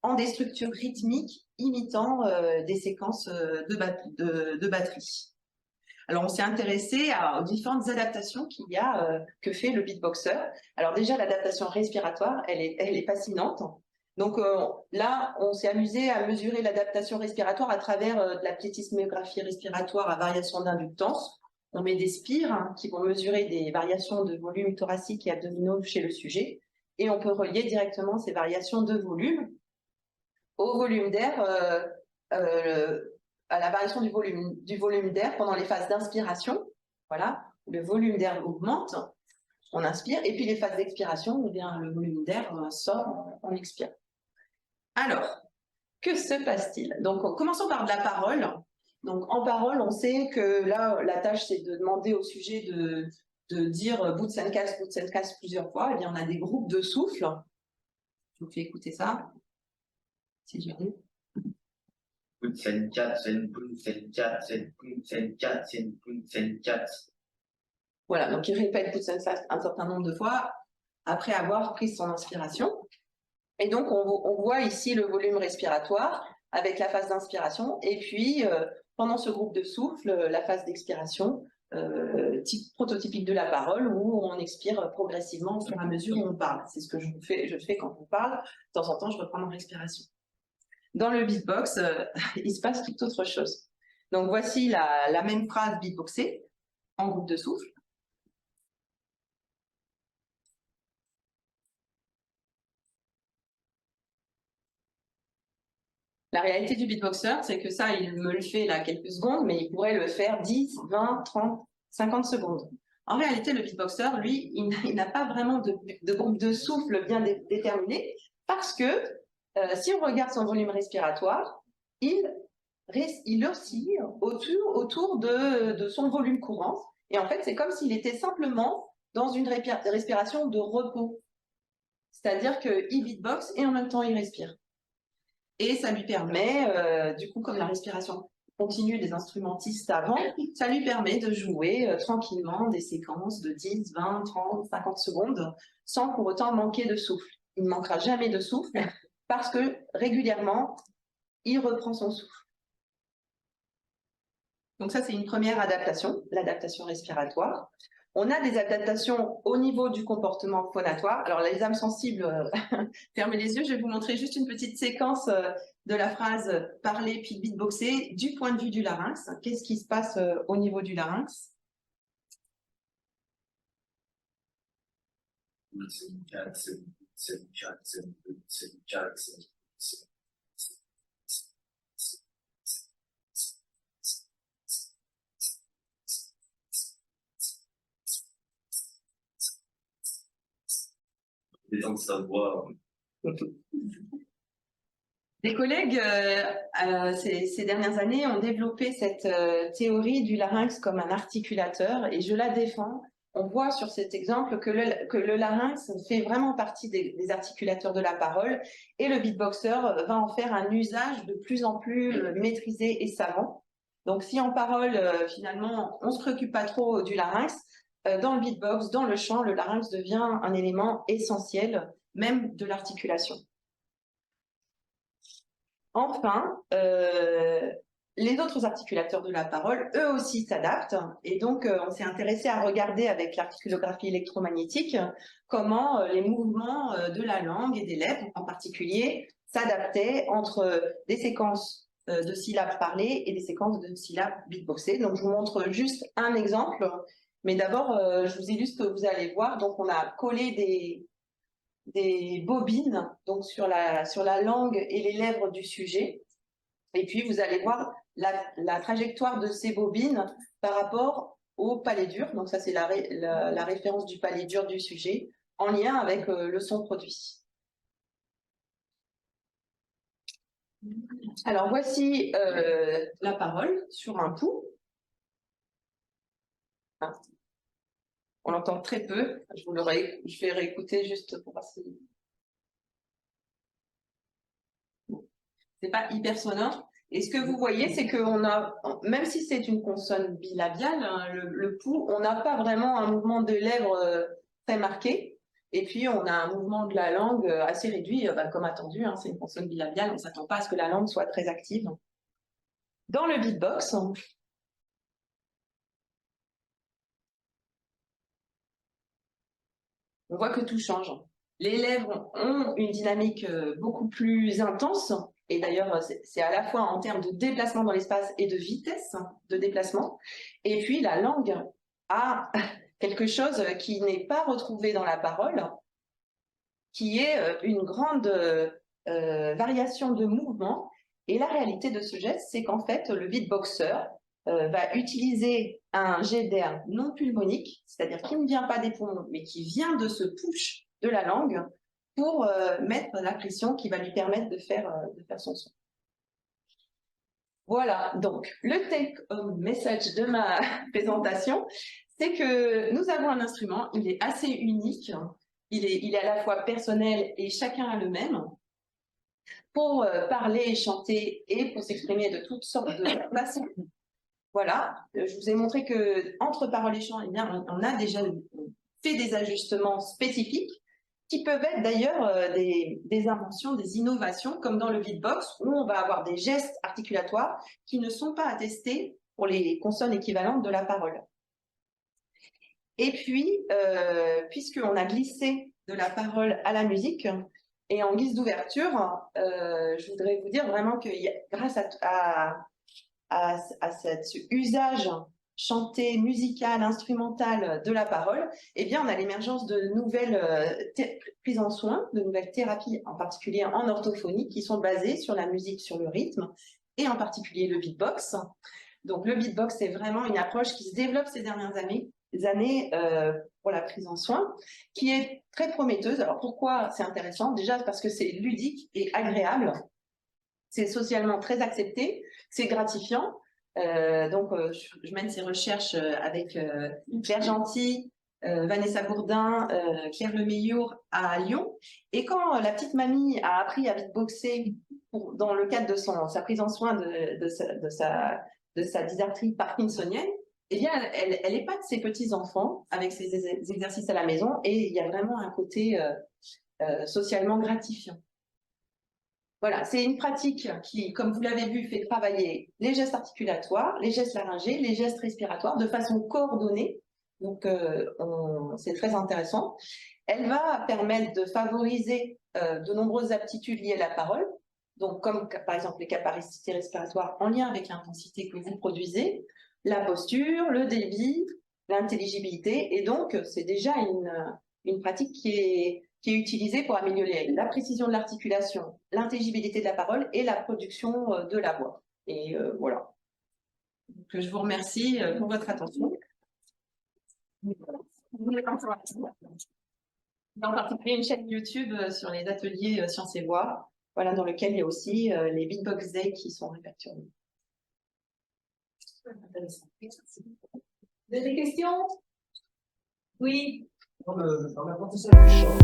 en des structures rythmiques imitant des séquences de batterie. Alors, on s'est intéressé aux différentes adaptations qu'il y a, que fait le beatboxer. Alors déjà, l'adaptation respiratoire, elle est fascinante. Donc là, on s'est amusé à mesurer l'adaptation respiratoire à travers de la plétismographie respiratoire à variation d'inductance. On met des spires qui vont mesurer des variations de volume thoracique et abdominaux chez le sujet. Et on peut relier directement ces variations de volume au volume d'air, à la variation du volume d'air pendant les phases d'inspiration. Voilà, le volume d'air augmente, on inspire, et puis les phases d'expiration, eh bien, le volume d'air sort, on expire. Alors, que se passe-t-il? Donc, commençons par de la parole. Donc, en parole, on sait que là, la tâche, c'est de demander au sujet de dire Boutsenkas plusieurs fois. Eh bien, on a des groupes de souffle. Je vous fais écouter ça, si j'y arrive. Voilà, donc il répète Boutsenkas un certain nombre de fois après avoir pris son inspiration. Et donc, on voit ici le volume respiratoire avec la phase d'inspiration. Et puis, pendant ce groupe de souffle, la phase d'expiration, prototypique de la parole, où on expire progressivement au fur et à mesure où on parle. C'est ce que je fais quand on parle. De temps en temps, je reprends ma respiration. Dans le beatbox, il se passe tout autre chose. Donc, voici la même phrase beatboxée en groupe de souffle. La réalité du beatboxer, c'est que ça, il me le fait là quelques secondes, mais il pourrait le faire 10, 20, 30, 50 secondes. En réalité, le beatboxer, lui, il n'a pas vraiment de groupe de souffle bien déterminé, parce que si on regarde son volume respiratoire, il oscille autour de son volume courant. Et en fait, c'est comme s'il était simplement dans une respiration de repos. C'est-à-dire qu'il beatbox et en même temps, il respire. Et ça lui permet, du coup, comme la respiration continue des instrumentistes avant, ça lui permet de jouer tranquillement des séquences de 10, 20, 30, 50 secondes sans pour autant manquer de souffle. Il ne manquera jamais de souffle parce que régulièrement, il reprend son souffle. Donc ça, c'est une première adaptation, l'adaptation respiratoire. On a des adaptations au niveau du comportement phonatoire. Alors, les âmes sensibles, fermez les yeux, je vais vous montrer juste une petite séquence de la phrase « parler puis beatboxer » du point de vue du larynx. Qu'est-ce qui se passe au niveau du larynx? Des collègues, ces dernières années, ont développé cette théorie du larynx comme un articulateur, et je la défends. On voit sur cet exemple que le larynx fait vraiment partie des articulateurs de la parole, et le beatboxer va en faire un usage de plus en plus maîtrisé et savant. Donc si en parole, finalement, on ne se préoccupe pas trop du larynx, dans le beatbox, dans le chant, le larynx devient un élément essentiel, même de l'articulation. Enfin, les autres articulateurs de la parole, eux aussi s'adaptent. Et donc, on s'est intéressé à regarder avec l'articulographie électromagnétique comment les mouvements de la langue et des lèvres en particulier s'adaptaient entre des séquences de syllabes parlées et des séquences de syllabes beatboxées. Donc, je vous montre juste un exemple. Mais d'abord, je vous illustre ce que vous allez voir. Donc, on a collé des bobines donc sur la langue et les lèvres du sujet. Et puis, vous allez voir la trajectoire de ces bobines par rapport au palais dur. Donc, ça, c'est la référence du palais dur du sujet en lien avec le son produit. Alors, voici la parole sur un pouls. On l'entend très peu. Je vais réécouter juste pour voir si... C'est pas hyper sonore. Et ce que vous voyez, c'est qu'on a, même si c'est une consonne bilabiale, hein, le pouls, on n'a pas vraiment un mouvement de lèvres très marqué. Et puis, on a un mouvement de la langue assez réduit, comme attendu, hein, c'est une consonne bilabiale, on ne s'attend pas à ce que la langue soit très active. Dans le beatbox, on voit que tout change. Les lèvres ont une dynamique beaucoup plus intense, et d'ailleurs, c'est à la fois en termes de déplacement dans l'espace et de vitesse de déplacement. Et puis, la langue a quelque chose qui n'est pas retrouvé dans la parole, qui est une grande variation de mouvement. Et la réalité de ce geste, c'est qu'en fait, le beatboxer va utiliser un jet d'air non pulmonique, c'est-à-dire qui ne vient pas des poumons, mais qui vient de ce push de la langue pour mettre la pression qui va lui permettre de faire son son. Voilà, donc le take-home message de ma présentation, c'est que nous avons un instrument, il est assez unique, il est à la fois personnel et chacun a le même, pour parler et chanter et pour s'exprimer de toutes sortes de façons. Voilà, je vous ai montré que entre parole et chant, eh bien, on a déjà fait des ajustements spécifiques qui peuvent être d'ailleurs des inventions, des innovations, comme dans le beatbox, où on va avoir des gestes articulatoires qui ne sont pas attestés pour les consonnes équivalentes de la parole. Et puis, puisqu'on a glissé de la parole à la musique, et en guise d'ouverture, je voudrais vous dire vraiment que grâce à cet usage chanté, musical, instrumental de la parole, eh bien, on a l'émergence de nouvelles prises en soin, de nouvelles thérapies, en particulier en orthophonie, qui sont basées sur la musique, sur le rythme, et en particulier le beatbox. Donc, le beatbox, c'est vraiment une approche qui se développe ces dernières années pour la prise en soin, qui est très prometteuse. Alors, pourquoi c'est intéressant? Déjà, parce que c'est ludique et agréable. C'est socialement très accepté, c'est gratifiant. Je mène ces recherches avec Claire Gentil, Vanessa Bourdin, Claire Lemeillour à Lyon. Et quand la petite mamie a appris à beatboxer dans le cadre de sa prise en soin de sa dysarthrie parkinsonienne, eh bien, elle épate ses petits-enfants avec ses exercices à la maison et il y a vraiment un côté socialement gratifiant. Voilà, c'est une pratique qui, comme vous l'avez vu, fait travailler les gestes articulatoires, les gestes laryngés, les gestes respiratoires de façon coordonnée. Donc, c'est très intéressant. Elle va permettre de favoriser de nombreuses aptitudes liées à la parole. Donc, comme par exemple les capacités respiratoires en lien avec l'intensité que vous produisez, la posture, le débit, l'intelligibilité. Et donc, c'est déjà une pratique qui est utilisée pour améliorer la précision de l'articulation, l'intelligibilité de la parole et la production de la voix. Et voilà. Donc, je vous remercie pour votre attention. En particulier une chaîne YouTube sur les ateliers Sciences et Voix, voilà, dans lequel il y a aussi les Beatbox Day qui sont répertoriés. Vous avez des questions? Oui. Dans l'apprentissage du chant.